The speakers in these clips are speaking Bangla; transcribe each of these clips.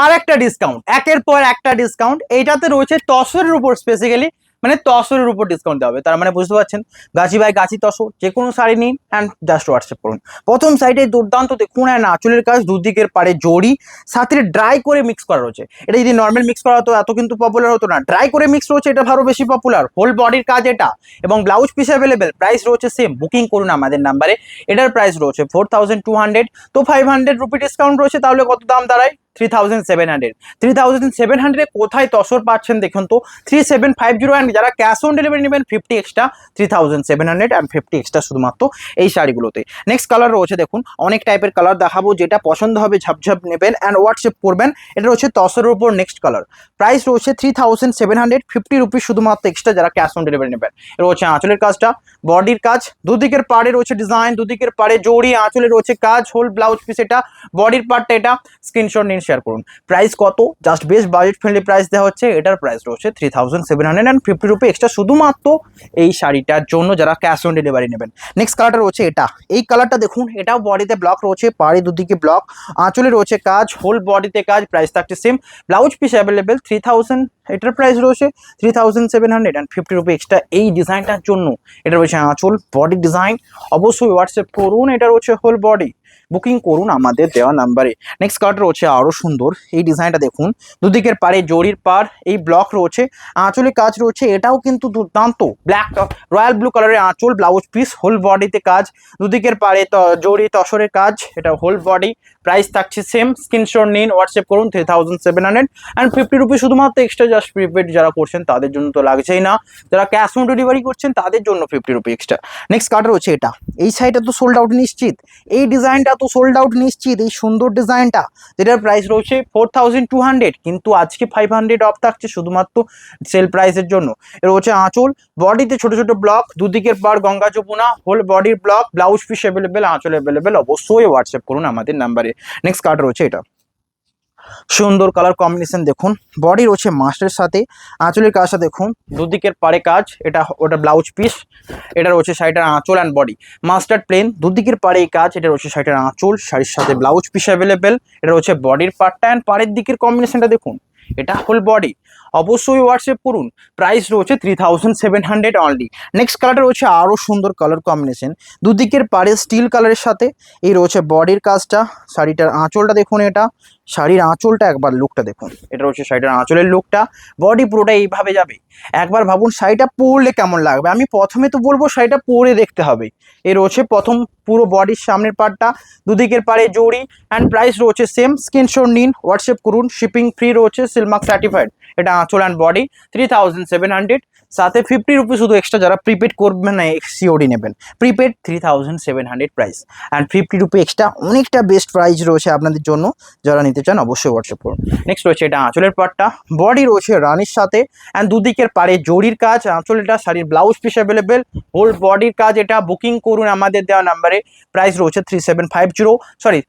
আর একটা ডিসকাউন্ট, একের পর একটা ডিসকাউন্ট। এইটাতে রয়েছে তসরের উপর স্পেসিক্যালি, মানে তসরের উপর ডিসকাউন্ট দেওয়া হবে। তার মানে বুঝতে পারছেন, গাছি বাই গাছি তসর, যে কোনো শাড়ি নিন অ্যান্ড জাস্ট হোয়াটসঅ্যাপ করুন। প্রথম সাইডে দুর্দান্ত দেখুন, অ্যান্ড আঁচলের কাজ দুদিকের পাড়ে জড়ি, সাথে ড্রাই করে মিক্স করা রয়েছে। এটা যদি নর্মাল মিক্স করা হতো এত কিন্তু পপুলার হতো না, ড্রাই করে মিক্স রয়েছে, এটা আরো বেশি পপুলার। হোল বডির কাজ এটা, এবং ব্লাউজ পিস অ্যাভেলেবেল। প্রাইস রয়েছে সেম, বুকিং করুন আমাদের নাম্বারে। এটার প্রাইস রয়েছে 4200। তো 500 রুপি ডিসকাউন্ট রয়েছে, তাহলে কত দাম দাঁড়ায়? 3700। 3700 কোথায় তসর পাচ্ছেন দেখুন তো, 3750। অ্যান্ড যারা ক্যাশ অন ডেলিভারি নেবেন 50 এক্সট্রা, 3750 এক্সট্রা শুধুমাত্র এই শাড়িগুলোতে। নেক্সট কালার রয়েছে দেখুন, অনেক টাইপের কালার দেখাবো, যেটা পছন্দ হবে ঝাপঝাপ নেবেন অ্যান্ড হোয়াটসঅ্যাপ করবেন। এটা রয়েছে তসরের উপর নেক্সট কালার। প্রাইস রয়েছে 3750 রুপি শুধুমাত্র এক্সট্রা, যারা ক্যাশ অন ডেলিভারি নেবেন। এটা রয়েছে আঁচলের কাজটা, বডির কাজ, দুদিকের পাড়ে রয়েছে ডিজাইন, দুদিকের পাড়ে জড়ি, আঁচলে রয়েছে কাজ, হোল ব্লাউজ পিস এটা, বডির পার্টটা এটা। স্ক্রিনশট নিন, শেয়ার করুন। প্রাইস কত? Just best budget friendly price দেওয়া হচ্ছে। এটার প্রাইস রয়েছে 3750 রুপি এক্সট্রা শুধুমাত্র এই শাড়িটার জন্য, যারা ক্যাশ অন ডেলিভারি নেবেন। নেক্সট কালারটা রয়েছে এটা, এই কালারটা দেখুন, এটাও বডিতে ব্লক রয়েছে, পাড়ে দুদিকে ব্লক, আঁচলে রয়েছে কাজ, হোল বডিতে কাজ। প্রাইস থাকছে সেম, ব্লাউজ পিস অ্যাভেলেবেল 3000। এটার প্রাইস রয়েছে 3750 রুপি এক্সট্রা এই ডিজাইনটার জন্য। এটা রয়েছে আঁচল, বডি ডিজাইন। অবশ্যই হোয়াটসঅ্যাপ করুন। এটা রয়েছে হোল বডি, বুকিং করুন আমাদের দেওয়া নাম্বারে। নেক্সট কালারটা রয়েছে আরও সুন্দর, এই ডিজাইনটা দেখুন, দুদিকের পাড়ে জরির পাড়, এই ব্লক রয়েছে, আঁচলে কাজ রয়েছে, এটাও কিন্তু দুর্দান্ত। ব্ল্যাক রয়্যাল ব্লু কালারের আঁচল, ব্লাউজ পিস, হোল বডিতে কাজ, দুদিকের পাড়ে জরি তসরের কাজ, এটা হোল বডি। প্রাইস থাকছে সেম, স্ক্রিনশট নিন, হোয়াটসঅ্যাপ করুন। 3750 রুপি শুধুমাত্র এক্সট্রা, জাস্ট প্রিপেড যারা করছেন তাদের জন্য তো লাগছেই না, যারা ক্যাশ অন ডেলিভারি করছেন তাদের জন্য 50 রুপি এক্সট্রা। নেক্সট কালার হচ্ছে এটা, এই সাইডটা তো সোল্ড আউট নিশ্চিত, এই ডিজাইনটা তো সোল্ড আউট নিশ্চিত, এই সুন্দর ডিজাইনটা, যেটার প্রাইস রয়েছে 4200, কিন্তু আজকে 500 অফ থাকছে শুধুমাত্র সেল প্রাইসের জন্য। এর হচ্ছে আঁচল, বডিতে ছোট ছোট ব্লক, দুদিকের পার গঙ্গা যমুনা, হোল বডির ব্লক, ব্লাউজ পিস অ্যাভেলেবেল, আঁচল অ্যাভেলেবেল। অবশ্যই হোয়াটসঅ্যাপ করুন আমাদের নাম্বারে। নেক্সট কালার রয়েছে এটা, সুন্দর কালার কম্বিনেশন দেখুন, বডি রয়েছে মাস্টারের সাথে, আঁচলের কাজটা দেখুন, দুদিকের পাড়ে কাজ, এটা ওটা ব্লাউজ পিস, এটা রয়েছে শাড়িটার আঁচল অ্যান্ড বডি। মাস্টার্ড প্লেন, দুদিকের পাড়ে এই কাজ, এটা রয়েছে শাড়িটার আঁচল, শাড়ির সাথে ব্লাউজ পিস অ্যাভেলেবেল। এটা রয়েছে বডির পার্টটা অ্যান্ড পাড়ের দিকের কম্বিনেশনটা দেখুন, এটা হোল বডি। অবশ্যই হোয়াটসঅ্যাপ করুন। প্রাইস রয়েছে 3700 অনলি। নেক্সট কালারটা রয়েছে আরও সুন্দর কালার কম্বিনেশন, দুদিকের পাড়ে স্টিল কালারের সাথে, এই রয়েছে বডির কাজটা, শাড়িটার আঁচলটা দেখুন, এটা শাড়ির আঁচলটা একবার লুকটা দেখুন, এটা হচ্ছে শাড়িটার আঁচলের লুকটা, বডি পুরোটা এইভাবে যাবে। একবার ভাবুন শাড়িটা পরলে কেমন লাগবে। আমি প্রথমে তো বলবো শাড়িটা পরে দেখতে হবে। এর রয়েছে প্রথম পুরো বডির সামনের পার্টটা, দুদিকের পাড়ে জড়ি, অ্যান্ড প্রাইস রয়েছে সেম, স্ক্রিনশট নিন, হোয়াটসঅ্যাপ করুন। শিপিং ফ্রি রয়েছে, সিলমার্ক সার্টিফাইড। এটা আঁচল অ্যান্ড বডি 3700, সাথে 50 রুপি শুধু এক্সট্রা, যারা প্রিপেড করবেন না সিওডি নেবেন। Prepaid 3700 price, and 50 rupee extra, অনেকটা বেস্ট প্রাইস রয়েছে আপনাদের জন্য। যারা নিতে চান অবশ্যই হোয়াটসঅ্যাপ করুন। নেক্সট রয়েছে এটা আঁচলের পার্টটা, বডি রয়েছে রানির সাথে, অ্যান্ড দুদিকের পাড়ে জরির কাজ, আঁচলটা, শাড়ির ব্লাউজ পিস অ্যাভেলেবেল, হোল বডির কাজ। এটা বুকিং করুন আমাদের দেওয়া নাম্বারে। প্রাইস রয়েছে 3750, সরি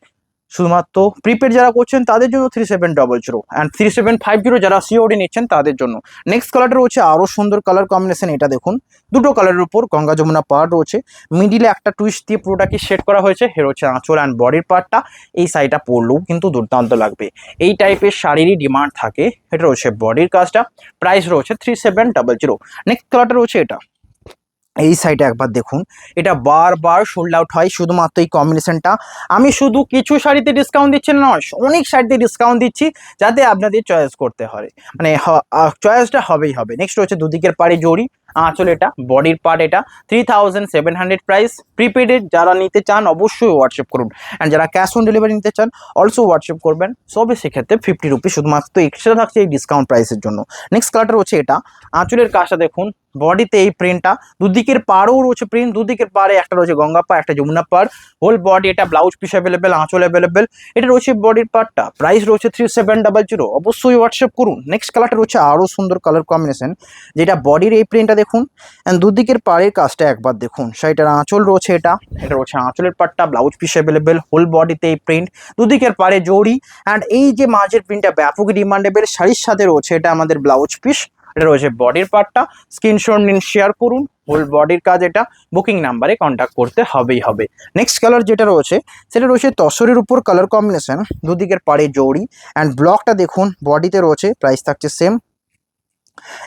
শুধুমাত্র প্রিপেড যারা করছেন তাদের জন্য 3700, অ্যান্ড 3750 যারা সিওডি নিচ্ছেন তাদের জন্য। নেক্সট কালারটা রয়েছে আরও সুন্দর কালার কম্বিনেশন, এটা দেখুন, দুটো কালারের উপর গঙ্গা যমুনা পার্ট রয়েছে, মিডিলে একটা টুইস্ট দিয়ে পুরোটাকে সেট করা হয়েছে। এর হচ্ছে আঁচল অ্যান্ড বডির পার্টটা, এই শাড়িটা পরলেও কিন্তু দুর্দান্ত লাগবে। এই টাইপের শাড়িরই ডিমান্ড থাকে। এটা রয়েছে বডির কাজটা, প্রাইস রয়েছে 3700। নেক্সট কালারটা রয়েছে এটা, এই সাইডে একবার দেখুন, এটা বারবার সোল্ড আউট হয় শুধুমাত্র এই কম্বিনেশনটা। আমি শুধু কিছু শাড়িতে ডিসকাউন্ট দিচ্ছি না, অনেক শাড়িতে ডিসকাউন্ট দিচ্ছি, যাতে আপনাদের চয়েস করতে হয়, মানে চয়েসটা হবেই হবে। নেক্সট হচ্ছে দুদিকের পাড়ে জড়ি, আঁচল, এটা বডির পার্ট, এটা 3700 প্রাইস। প্রিপেডের যারা নিতে চান অবশ্যই হোয়াটসঅ্যাপ করুন, অ্যান্ড যারা ক্যাশ অন ডেলিভারি নিতে চান অলসো হোয়াটসঅ্যাপ করবেন। সবে সেক্ষেত্রে 50 রুপি শুধুমাত্র এক্সট্রা থাকছে এই ডিসকাউন্ট প্রাইসের জন্য। নেক্সট কালারটা হচ্ছে এটা, আঁচলের কাজটা দেখুন, বডিতে এই প্রিন্টটা, দুদিকের পাড়েও রয়েছে প্রিন্ট, দুদিকের পাড়ে একটা রয়েছে গঙ্গা পাড়, একটা যমুনা পাড়, হোল বডি, এটা ব্লাউজ পিস অ্যাভেলেবেল, আঁচল অ্যাভেলেবেল। এটা রয়েছে বডির পার্টটা, প্রাইস রয়েছে 3700। অবশ্যই হোয়াটসঅ্যাপ করুন। নেক্সট কালারটা রয়েছে আরও সুন্দর কালার কম্বিনেশন, যেটা বডির এই প্রিন্টটা দেখুন, অ্যান্ড দুদিকের পাড়ের কাজটা একবার দেখুন, শাড়িটার আঁচল রয়েছে, এটা রয়েছে আঁচলের পার্টটা, ব্লাউজ পিস অ্যাভেলেবেল, হোল বডিতে এই প্রিন্ট, দুদিকের পাড়ে জড়ি, অ্যান্ড এই যে মাঝের প্রিন্টটা ব্যাপক ডিমান্ডেবল, শাড়ির সাথে রয়েছে এটা আমাদের ব্লাউজ পিস, এটা রয়েছে বডির পার্টটা, স্ক্রিনশট নিন, শেয়ার করুন। হোল বডির কাজ এটা, বুকিং নাম্বারে কন্ট্যাক্ট করতে হবে। নেক্সট কালার যেটা রয়েছে সেটা রয়েছে তসরের উপর কালার কম্বিনেশন, দুদিকের পাড়ে জড়ি অ্যান্ড ব্লকটা দেখুন বডিতে রয়েছে, প্রাইস থাকছে সেম।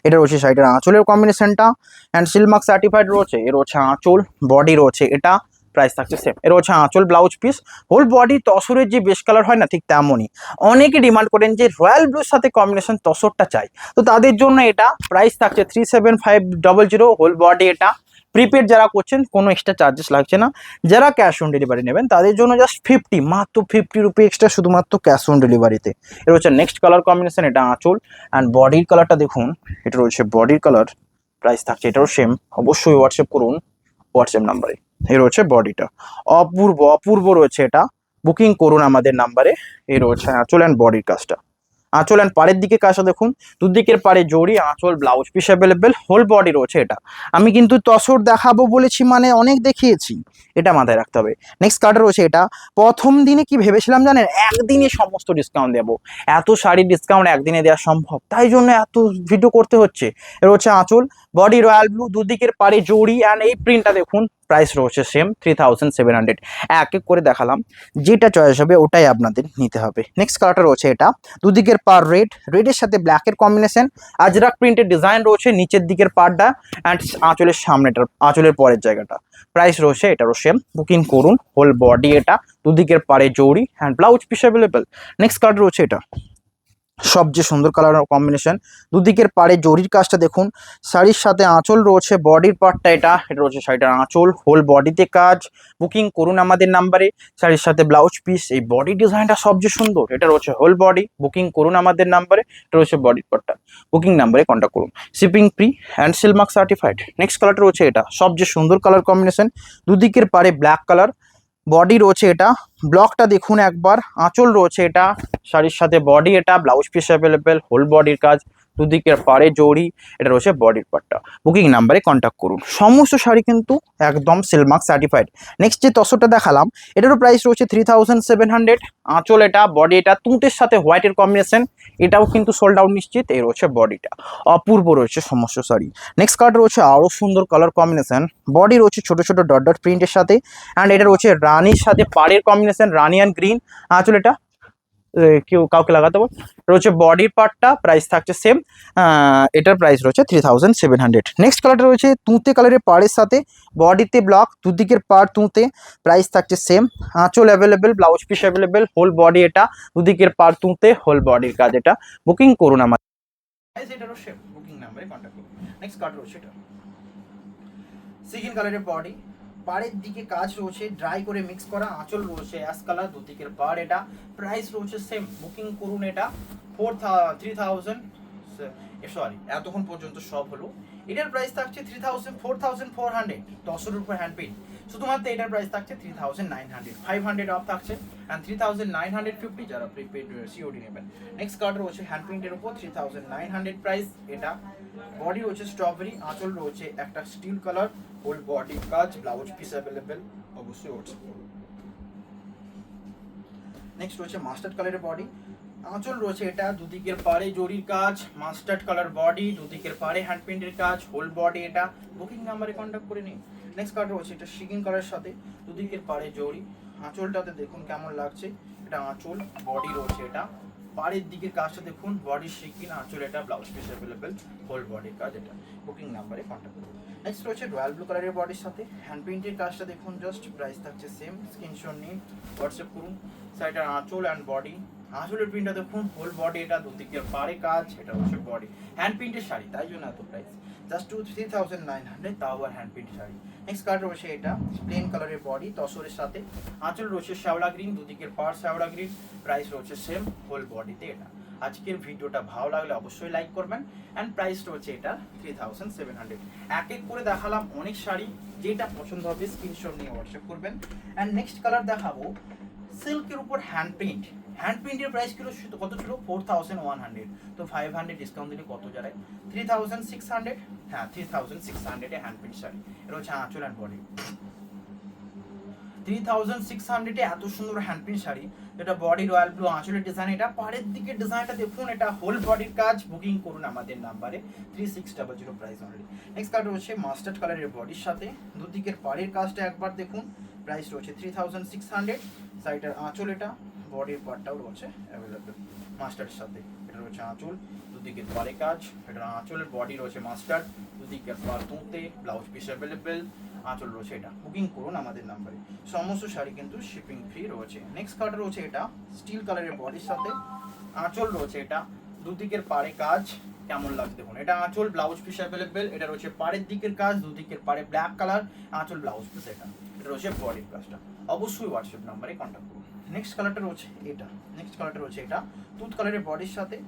এটা রয়েছে সাইডের আঁচলের কম্বিনেশনটা অ্যান্ড সিলমার্ক সার্টিফাইড রয়েছে, এর রয়েছে আঁচল, বডি রয়েছে এটা, প্রাইস থাকছে সেম। এর হচ্ছে আঁচল, ব্লাউজ পিস, হোল বডি তসরের যে বেশ কালার হয় না ঠিক তেমনই। অনেকে ডিমান্ড করেন যে রয়্যাল ব্লুর সাথে কম্বিনেশন তসরটা চাই, তো তাদের জন্য এটা প্রাইস থাকছে 37,500। হোল বডি এটা, প্রিপেড যারা করছেন কোনো এক্সট্রা চার্জেস লাগছে না। যারা ক্যাশ অন ডেলিভারি নেবেন তাদের জন্য জাস্ট 50, মাত্র 50 রুপি এক্সট্রা শুধুমাত্র ক্যাশ অন ডেলিভারিতে। এর হচ্ছে নেক্সট কালার কম্বিনেশন, এটা আঁচল অ্যান্ড বডির কালারটা দেখুন, এটা রয়েছে বডির কালার, প্রাইস থাকছে এটাও সেম। অবশ্যই হোয়াটসঅ্যাপ করুন হোয়াটসঅ্যাপ নাম্বারে। এই রয়েছে বডিটা, অপূর্ব অপূর্ব রয়েছে এটা, বুকিং করুন আমাদের নাম্বারে। এই রয়েছে আঁচল অ্যান্ড বডির কাজটা, আঁচল অ্যান্ড পাড়ের দিকে কাজটা দেখুন, দুদিকের পাড়ে জড়ি, আঁচল, blouse piece available, whole body রয়েছে এটা। আমি কিন্তু তসর দেখাবো বলেছি মানে অনেক দেখিয়েছি, এটা মাথায় রাখতে হবে। নেক্সট কার্ডটা রয়েছে এটা, প্রথম দিনে কি ভেবেছিলাম জানেন, একদিনে সমস্ত ডিসকাউন্ট দেবো। এত শাড়ির ডিসকাউন্ট একদিনে দেওয়া সম্ভব, তাই জন্য এত ভিডিও করতে হচ্ছে। এর হচ্ছে আঁচল, বডি রয়্যাল ব্লু, দুদিকের পাড়ে জড়ি অ্যান্ড এই প্রিন্টটা দেখুন, প্রাইস রয়েছে সেম 3700। এক এক করে দেখালাম, যেটা চয়েস হবে ওটাই আপনাদের নিতে হবে। নেক্সট কালারটা রয়েছে এটা, দুদিকের পার রেড, রেডের সাথে ব্ল্যাকের কম্বিনেশন, আজরাক প্রিন্টের ডিজাইন রয়েছে নিচের দিকের পার্টটা অ্যান্ড আঁচলের সামনেটার, আঁচলের পরের জায়গাটা, প্রাইস রয়েছে এটারও সেম। বুকিং করুন, হোল বডি এটা, দুদিকের পাড়ে জড়ি and blouse piece available. Next colour রয়েছে এটা, সবচেয়ে সুন্দর কালার কম্বিনেশন, দুদিকের পাড়ে জরির কাজটা দেখুন, শাড়ির সাথে আঁচল রয়েছে, বডির পার্টটা এটা, এটা রয়েছে শাড়িটার আঁচল, হোল বডিতে কাজ। বুকিং করুন আমাদের নাম্বারে, শাড়ির সাথে ব্লাউজ পিস, এই বডি ডিজাইনটা সবচেয়ে সুন্দর, এটা রয়েছে হোল বডি। বুকিং করুন আমাদের নাম্বারে, এটা রয়েছে বডির পার্টটা, বুকিং নাম্বারে কন্ট্যাক্ট করুন। Shipping free and Silk Mark certified. Next কালারটা রয়েছে এটা, সবচেয়ে সুন্দর কালার কম্বিনেশন, দুদিকের পাড়ে ব্ল্যাক কালার, বডি রয়েছে এটা, ব্লকটা দেখুন একবার, আঁচল রয়েছে এটা, শাড়ির সাথে বডি এটা, ব্লাউজ পিস অ্যাভেলেবেল, হোল বডির কাজ, দুদিকের পাড়ে জড়ি, এটা রয়েছে বডির পার্টটা। বুকিং নাম্বারে কন্ট্যাক্ট করুন। সমস্ত শাড়ি কিন্তু একদম সিলমার্ক সার্টিফাইড। নেক্সট যে তসরটা দেখালাম এটারও প্রাইস রয়েছে 3700। আঁচল এটা, বডি এটা, তুঁতের সাথে হোয়াইটের কম্বিনেশন, এটাও কিন্তু সোল্ড আউট নিশ্চিত। এই রয়েছে বডিটা, অপূর্ব রয়েছে সমস্ত শাড়ি। নেক্সট কালার রয়েছে আরও সুন্দর কালার কম্বিনেশন, বডি রয়েছে ছোট ছোট ডট ডট প্রিন্টের সাথে অ্যান্ড এটা রয়েছে রানির সাথে পাড়ের কম্বিনেশন, রানি অ্যান্ড গ্রিন। আঁচল এটা কেউ কাউকে লাগাতে পারো। রয়েছে বডির পার্টটা, প্রাইস থাকছে সেম, এটার প্রাইস রয়েছে 3700। নেক্সট কালারটা রয়েছে তুঁতে কালারের পাড়ের সাথে, বডিতে ব্লক, দুদিকের পাড় তুঁতে, প্রাইস থাকছে সেম। আঁচল available, blouse piece available, whole body এটা, দুদিকের পাড় তুঁতে, হোল বডির কাজ এটা। বুকিং করুন আমার, এটারও সেম, বুকিং নাম্বারে কন্ট্যাক্ট করুন। নেক্সট কালার রয়েছে এটা, সিগিন কালারের বডি, পাড়ের দিকে কাজ রয়েছে, ড্রাই করে মিক্স করা, আঁচল রয়েছে অ্যাশ কালার, দুদিকের পাড় এটা, প্রাইস রয়েছে সেম। বুকিং করুন এটা 3000, সরি এতক্ষণ পর্যন্ত সব হলো। এটার প্রাইস থাকছে 4400, তসরের উপর হ্যান্ড পেইন্ট, শুধুমাত্র এটার প্রাইস থাকছে 3900, 500 অফ থাকছে অ্যান্ড 3950 যারা প্রিপেড সিওডি নেবেন। নেক্সট কার্ড রয়েছে হ্যান্ড প্রিন্টের উপর 3900 প্রাইস এটা, বডি রয়েছে স্ট্রবেরি, আঁচল রয়েছে একটা স্টিল কালার, হোল বডি কাজ, ব্লাউজ পিস অ্যাভেলেবেল, অবশ্যই হোয়াটসঅ্যাপ করুন। নেক্সট রয়েছে মাস্টার্ড কালারের বডি, আঁচল রয়েছে এটা, দুদিকের পাড়ে জরির কাজ, মাস্টার্ড কালার বডি, দুদিকের পাড়ে হ্যান্ড প্রিন্টের কাজ, হোল বডি এটা। বুকিং নাম্বারে কন্ট্যাক্ট করে নিন। নেক্সট কালার রয়েছে এটা শিকিং কালারের সাথে, দুদিকের পাড়ে জরি, আঁচলটাতে দেখুন কেমন লাগছে, এটা আঁচল, বডি রয়েছে এটা, পাড়ের দিকের কাজটা দেখুন, বডি শিকিং, আঁচল এটা, ব্লাউজ পিস অ্যাভেলেবেল, হোল বডির কাজ এটা। বুকিং নাম্বারে কন্ট্যাক্ট করুন। নেক্সট রয়েছে রয়্যাল ব্লু কালারের বডির সাথে হ্যান্ড প্রিন্টের কাজটা দেখুন, জাস্ট প্রাইস থাকছে সেম, স্ক্রিনশট নিন, হোয়াটসঅ্যাপ করুন। সাইডের আঁচল অ্যান্ড বডি, আঁচলের প্রিন্টটা দেখুন, হোল বডি এটা, দুদিকের পাড়ে কাজ, এটা হচ্ছে বডি, হ্যান্ড প্রিন্টের শাড়ি তাই জন্য এত প্রাইস, জাস্ট 3900, তাও আবার hand print sari. Next colour রয়েছে এটা, প্লেন কালারের বডি, তসরের সাথে, আঁচল রয়েছে শ্যাওলা গ্রিন, দুদিকের পাড় শ্যাওলা গ্রিন, প্রাইস রয়েছে সেম, হোল বডিতে এটা। আজকের ভিডিওটা ভালো লাগলে অবশ্যই লাইক করবেন অ্যান্ড প্রাইস রয়েছে এটা 3700। এক এক করে দেখালাম অনেক শাড়ি, যেটা পছন্দ হবে স্ক্রিনশট নিয়ে হোয়াটসঅ্যাপ করবেন। অ্যান্ড নেক্সট কালার দেখাবো সিল্কের উপর হ্যান্ড প্রিন্ট, হ্যান্ড প্রিন্টের প্রাইস কত ছিল 4100, তো 500 ডিসকাউন্ট দিলে কত যায় 3600, হ্যাঁ 3600 হ্যান্ড প্রিন্ট শাড়ি। এটা হচ্ছে আঁচল অ্যান্ড বডি 3600 এত সুন্দর হ্যান্ড প্রিন্ট শাড়ি, এটা বডি রয়্যাল ব্লু আঁচলের ডিজাইন, এটা পাড়ের দিকে ডিজাইনটা দেখুন, এটা হোল বডির কাজ। বুকিং করুন আমাদের নাম্বারে 3600 প্রাইস অনলি। নেক্সট কালার রয়েছে মাস্টার্ড কালারের বডির সাথে, দুদিকের পাড়ের কাজটা একবার দেখুন, প্রাইস রয়েছে 3600। সাইডের আঁচল, এটা বডির পার্টটাও রয়েছে অ্যাভেলেবেল মাস্টার্ডের সাথে। এটা রয়েছে আঁচল, দুদিকের পাড়ে কাজ, এটা আঁচলের বডি রয়েছে মাস্টার্ড, দুদিকের পাড় তুঁতে, ব্লাউজ পিস অ্যাভেলেবেল, আঁচল রয়েছে এটা। বুকিং করুন আমাদের নাম্বারে, সমস্ত শাড়ি কিন্তু শিপিং ফ্রি রয়েছে। নেক্সট কালার রয়েছে এটা স্টিল কালারের বডির সাথে, আঁচল রয়েছে এটা, দুদিকের পাড়ে কাজ, কেমন লাগছে দেখুন, এটা আঁচল, ব্লাউজ পিস অ্যাভেলেবেল, এটা রয়েছে পাড়ের দিকের কাজ, দুদিকের পাড়ে ব্ল্যাক কালার, আঁচল ব্লাউজ পিস, এটা রয়েছে বডির কাজটা। অবশ্যই হোয়াটসঅ্যাপ নাম্বারে কন্ট্যাক্ট করুন। নেক্সট কালারটা রয়েছে এটা, নেক্সট কালারটা রয়েছে এটা তুত কালারের বডির সাথে,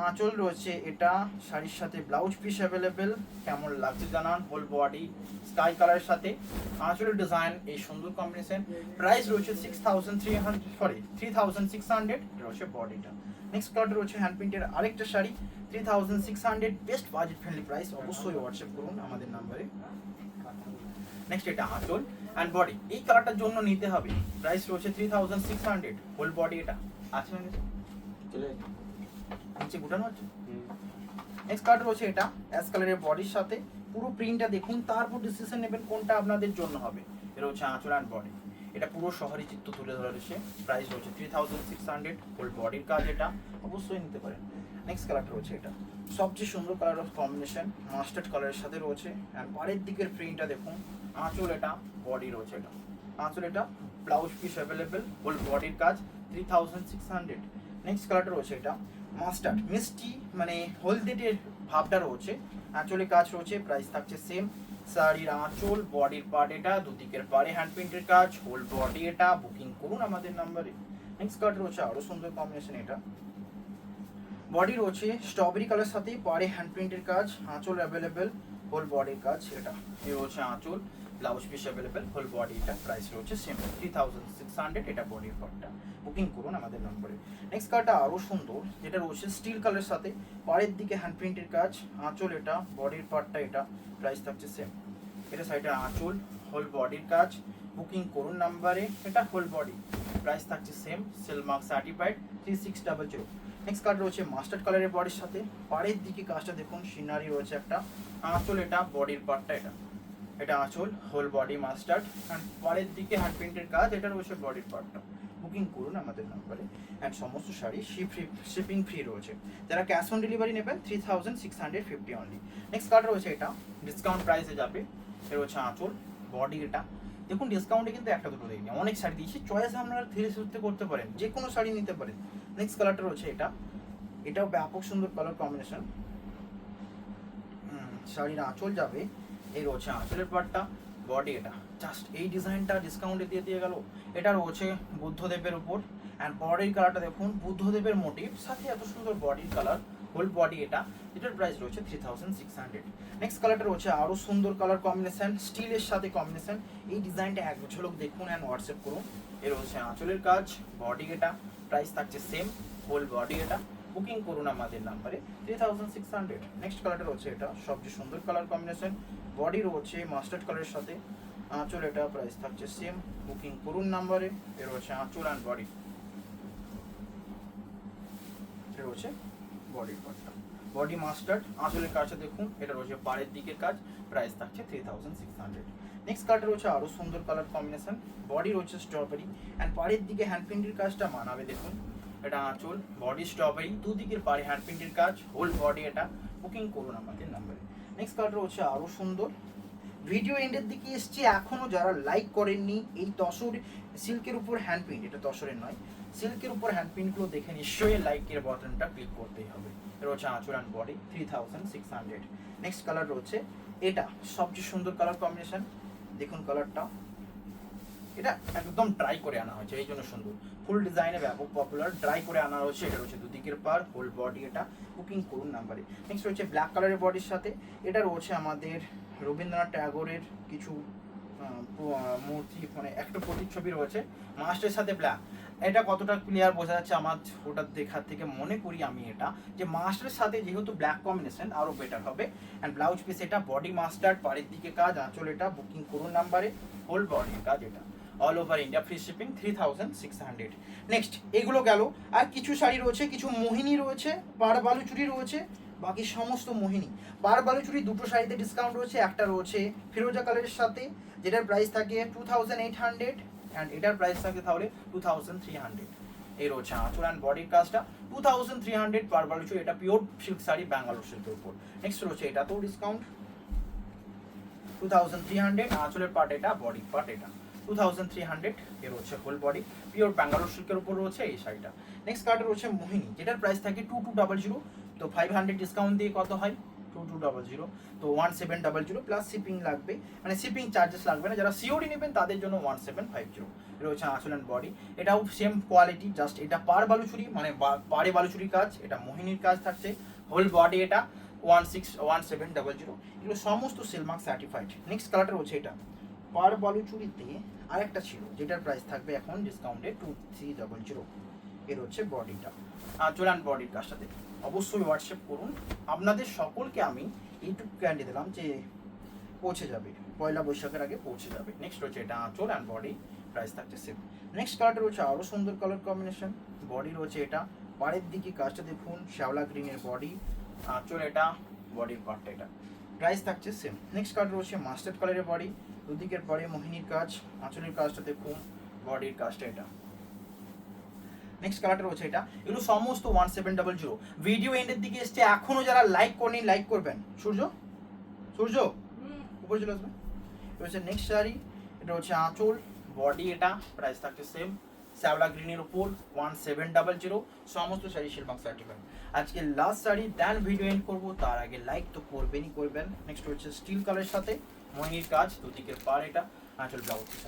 আঁচল রয়েছে এটা, শাড়ির সাথে ব্লাউজ পিস অ্যাভেলেবেল, কেমন লাগছে জানান। হোল বডি স্কাই কালারের সাথে আঁচলের ডিজাইন, এই সুন্দর কম্বিনেশন। প্রাইস রয়েছে 3600 রয়েছে বডিটা। নেক্সট কালারটা রয়েছে হ্যান্ড প্রিন্টের আরেকটা sari, 3600, best budget friendly price. অবশ্যই হোয়াটসঅ্যাপ করুন আমাদের নাম্বারে। নেক্সট এটা আঁচল অ্যান্ড বডি, এই কালারটার জন্য নিতে হবে, প্রাইস রয়েছে 3600, হোল বডি এটা আছে চলে নিচে গুটানো আছে। নেক্সট কালার রয়েছে এটা অ্যাশ কালারের বডির সাথে, পুরো প্রিন্টটা দেখুন, তারপর ডিসিশন নেবেন কোনটা আপনাদের জন্য হবে। এটা হচ্ছে আঁচল অ্যান্ড বডি, এটা পুরো শহরি চিত্র তুলে ধরা রয়েছে, প্রাইস রয়েছে 3600, হোল বডির কাজ, এটা অবশ্যই নিতে পারেন। নেক্সট কালারটা রয়েছে এটা সবচেয়ে সুন্দর কালার অফ কম্বিনেশন, মাস্টার্ড কালারের সাথে রয়েছে, অ্যান্ড পাড়ের দিকের প্রিন্টটা দেখুন, আঁচল এটা, বডি রয়েছে এটা, আঁচল এটা, ব্লাউজ পিস অ্যাভেলেবেল, হোল বডির কাজ, 3600। নেক্সট কালারটা রয়েছে এটা মাস্টার্ড মিষ্টি, মানে হলদেটের ভাবটা রয়েছে, আঁচলে কাজ রয়েছে, প্রাইস থাকছে সেম। শাড়ির আঁচল, বডির পার্ট এটা, দুদিকের পাড়ে হ্যান্ড প্রিন্টের কাজ, হোল বডি এটা। বুকিং করুন আমাদের নাম্বারে। নেক্সট কালার রয়েছে আরো সুন্দর কম্বিনেশন, এটা বডি রয়েছে স্ট্রবেরি কালার সাথে, পাড়ে হ্যান্ড প্রিন্টের কাজ, আঁচল অ্যাভেলেবেল, হোল বডির কাজ, এটা এই রয়েছে আঁচল, blouse piece available, whole body এটা। প্রাইস রয়েছে সেম 3600, এটা বডির পার্টটা। বুকিং করুন আমাদের নম্বরে। নেক্সট কালারটা আরও সুন্দর, যেটা রয়েছে স্টিল কালারের সাথে, পাড়ের দিকে হ্যান্ড প্রিন্টের কাজ, আঁচল এটা, বডির পার্টটা এটা, প্রাইস থাকছে সেম। এটা সাইডে আঁচল, হোল বডির কাজ। বুকিং করুন নাম্বারে, এটা হোল বডি, প্রাইস থাকছে same, silk mark certified 3600। Next colour রয়েছে মাস্টার্ড কালারের বডির সাথে, পাড়ের দিকে কাজটা দেখুন, সিনারি রয়েছে একটা, আঁচল এটা, বডির পার্টটা এটা, এটা আঁচল, হোল বডি মাস্টার্ড, অ্যান্ড পাড়ের দিকে হ্যান্ড প্রিন্টের কাজ, এটা রয়েছে বডির পার্টটা। বুকিং করুন আমাদের নাম্বারে, অ্যান্ড সমস্ত শাড়ি শিপিং ফ্রি রয়েছে। যারা ক্যাশ অন ডেলিভারি নেবেন 3650 অনলি। নেক্সট কালার রয়েছে এটা ডিসকাউন্ট প্রাইসে যাবে, এটা রয়েছে আঁচল, বডি এটা। দেখুন ডিসকাউন্টে কিন্তু একটা দুটো দেয়নি, অনেক শাড়ি দিয়েছি, চয়েস আপনারা ধীরে সুস্থে করতে পারেন, যে কোনো শাড়ি নিতে পারেন। নেক্সট কালারটা রয়েছে এটা, এটাও ব্যাপক সুন্দর কালার কম্বিনেশন। শাড়ির আঁচল যাবে, এই রয়েছে আঁচলের পার্টটা, বডি এটা। জাস্ট এই ডিজাইনটা ডিসকাউন্টে দিয়ে গেল। এটা রয়েছে বুদ্ধদেবের উপর, অ্যান্ড বডির কালারটা দেখুন, বুদ্ধদেবের মোটিভ সাথে এত সুন্দর বডির কালার, হোল বডি এটা। এটার প্রাইস রয়েছে 3600। নেক্সট কালারটা রয়েছে আরও সুন্দর কালার কম্বিনেশন, স্টিলের সাথে কম্বিনেশন। এই ডিজাইনটা এক ঝলক দেখুন অ্যান্ড হোয়াটসঅ্যাপ করুন। এর হচ্ছে আঁচলের কাজ, বডি এটা, প্রাইস থাকছে সেম, হোল বডি এটা। বুকিং করুন আমাদের নাম্বারে 3600। নেক্সট কালারটা রয়েছে এটা সবচেয়ে সুন্দর কালার কম্বিনেশন, বডি রয়েছে মাস্টার্ড কালারের সাথে, আঁচল এটা, প্রাইস থাকছে সেম। বুকিং করুন নাম্বারে। এর হচ্ছে আঁচল অ্যান্ড বডি, এটা রয়েছে বডির পার্টটা, বডি মাস্টার্ড, আঁচলের কাজটা দেখুন, এটা রয়েছে পাড়ের দিকের কাজ, প্রাইস থাকছে 3600। নেক্সট কালারটা রয়েছে আরও সুন্দর কালার কম্বিনেশন, বডি রয়েছে স্ট্রবেরি, অ্যান্ড পাড়ের দিকে হ্যান্ড প্রিন্টের কাজটা মানাবে দেখুন, এটা আঁচল, বডি স্ট্রবেরি, দুদিকের পাড়ে হ্যান্ড প্রিন্টের কাজ, হোল বডি এটা। বুকিং করুন আমাদের নাম্বারে। নেক্সট কালারটা হচ্ছে আরও সুন্দর, ভিডিও এন্ডের দিকে এসছি, এখনও যারা লাইক করেননি এই তসর সিল্কের উপর হ্যান্ড প্রিন্ট, এটা তসরের নয়, সিল্কের উপর হ্যান্ড প্রিন্টগুলো দেখে নিশ্চয়ই লাইকের বাটনটা ক্লিক করতেই হবে। এটা হচ্ছে আঁচল অ্যান্ড বডি 3600। নেক্সট কালার রয়েছে এটা সবচেয়ে সুন্দর কালার কম্বিনেশন, দেখুন কালারটা, এটা একদম ড্রাই করে আনা হয়েছে, এই জন্য সুন্দর, ফুল ডিজাইনে ব্যাপক পপুলার, ড্রাই করে আনা হয়েছে। এটা রয়েছে দুদিকের পার, হোল বডি এটা। বুকিং করুন নাম্বারে। নেক্সট রয়েছে ব্ল্যাক কালারের বডির সাথে, এটা রয়েছে আমাদের রবীন্দ্রনাথ ট্যাগোরের কিছু মূর্তি, মানে একটা প্রতিচ্ছবি রয়েছে, মাস্টের সাথে ব্ল্যাক। এটা কতটা ক্লিয়ার বোঝা যাচ্ছে আমার ওটা দেখার থেকে মনে করি আমি এটা, যে মাস্টারের সাথে যেহেতু ব্ল্যাক কম্বিনেশন আরও বেটার হবে। অ্যান্ড ব্লাউজ পিস এটা, বডি মাস্টার্ড, পাড়ের দিকে কাজ, আঁচল এটা। বুকিং করুন নাম্বারে, হোল বডির কাজ এটা। All over India, free shipping 3600। Next এগুলো গেল। আর কিছু শাড়ি রয়েছে, কিছু মোহিনী রয়েছে, পাড় বালুচুরি রয়েছে, বাকি সমস্ত মোহিনী। পাড় বালুচুরি দুটো শাড়িতে ডিসকাউন্ট রয়েছে, একটা রয়েছে ফিরোজা কালারের সাথে যেটার প্রাইস থাকে 2800 অ্যান্ড এটার প্রাইস থাকে তাহলে 2300। এই রয়েছে আঁচল অ্যান্ড বডির কাজটা 2300 পার বালুচুরি, এটা পিওর সিল্ক শাড়ি ব্যাঙ্গালোর সিল্কের উপর। নেক্সট রয়েছে এটা তো ডিসকাউন্ট 2300, আঁচলের পার্ট এটা, বডি পার্ট এটা 2300। এর হচ্ছে হোল বডি পিওর ব্যাঙ্গালোর সিল্কের উপর রয়েছে এই শাড়িটা। নেক্সট কার্ডে রয়েছে মোহিনী, যেটার প্রাইস থাকে 2200, তো 500 ডিসকাউন্ট দিয়ে কত হয় 2200, তো 1700 প্লাস শিপিং লাগবে, মানে শিপিং চার্জেস লাগবে না, যারা সিওডি নেবেন তাদের জন্য 1750। এটা হচ্ছে আঁচল অ্যান্ড বডি, এটাও সেম কোয়ালিটি, জাস্ট এটা পার বালুচুরি মানে পাড়ে বালুচুরি কাজ, এটা মোহিনীর কাজ থাকছে, হোল বডি এটা 1700। এগুলো সমস্ত সেলমার্ক সার্টিফাইড। নেক্সট কালারটা হচ্ছে এটা পার বালুচুরিতে আরেকটা ছিল যেটার প্রাইস থাকবে এখন ডিসকাউন্টে 2300। এর হচ্ছে বডিটা, আঁচল অ্যান্ড বডির কাজটাতে অবশ্যই হোয়াটসঅ্যাপ করুন। আপনাদের সকলকে আমি এইটুকু গ্যারান্টি দিলাম যে পৌঁছে যাবে, পয়লা বৈশাখের আগে পৌঁছে যাবে। নেক্সট হচ্ছে এটা আঁচল অ্যান্ড বডি, প্রাইস থাকছে সেম। নেক্সট কালারটা রয়েছে আরও সুন্দর কালার কম্বিনেশন, বডি রয়েছে এটা, পাড়ের দিকে কাজটা দেখুন শ্যাওলা গ্রিনের বডি, আঁচল এটা, বডির পার্টটা এটা, প্রাইস থাকছে সেম। নেক্সট কালার রয়েছে মাস্টার্ড কালারের বডি, দুদিকের পরে মোহিনীর কাজ, আঁচলের কাজটা দেখুন, বডির কাজটা এটা। নেক্সট কালারটা রয়েছে এটা, এগুলো সমস্ত 1700। ভিডিও এন্ডের দিকে এসছে, এখনো যারা লাইক করেনি লাইক করবেন। সূর্য সূর্য উপরে চলে আসবে। এটা হচ্ছে নেক্সট শাড়ি, এটা হচ্ছে আঁচল, বডি এটা, প্রাইস থাকছে সেম, শ্যাওলা গ্রিনের উপর 1700। সমস্ত শাড়ি শিলমার্ক সার্টিফাইড। আজকে লাস্ট শাড়ি, দেন ভিডিও এন্ড করবো, তার আগে লাইক তো করবেনই করবেন। নেক্সট হচ্ছে স্টিল কালারের সাথে মোহিনীর কাজ, দুদিকের পার এটা, আঁচল ব্লাউজ পিস।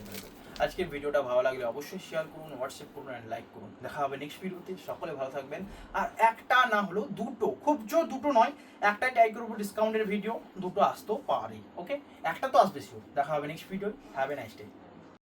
আজকের ভিডিওটা ভালো লাগলে অবশ্যই শেয়ার করুন, হোয়াটসঅ্যাপ করুন অ্যান্ড লাইক করুন। দেখা হবে নেক্সট ভিডিওতে, সকলে ভালো থাকবেন। আর একটা না হলো দুটো, খুব জোর দুটো নয়, একটা ট্যাগের উপর ডিসকাউন্টের ভিডিও দুটো আসতেও পারে, ওকে? একটা তো আসবে শিওর। দেখা হবে next video, have a nice day.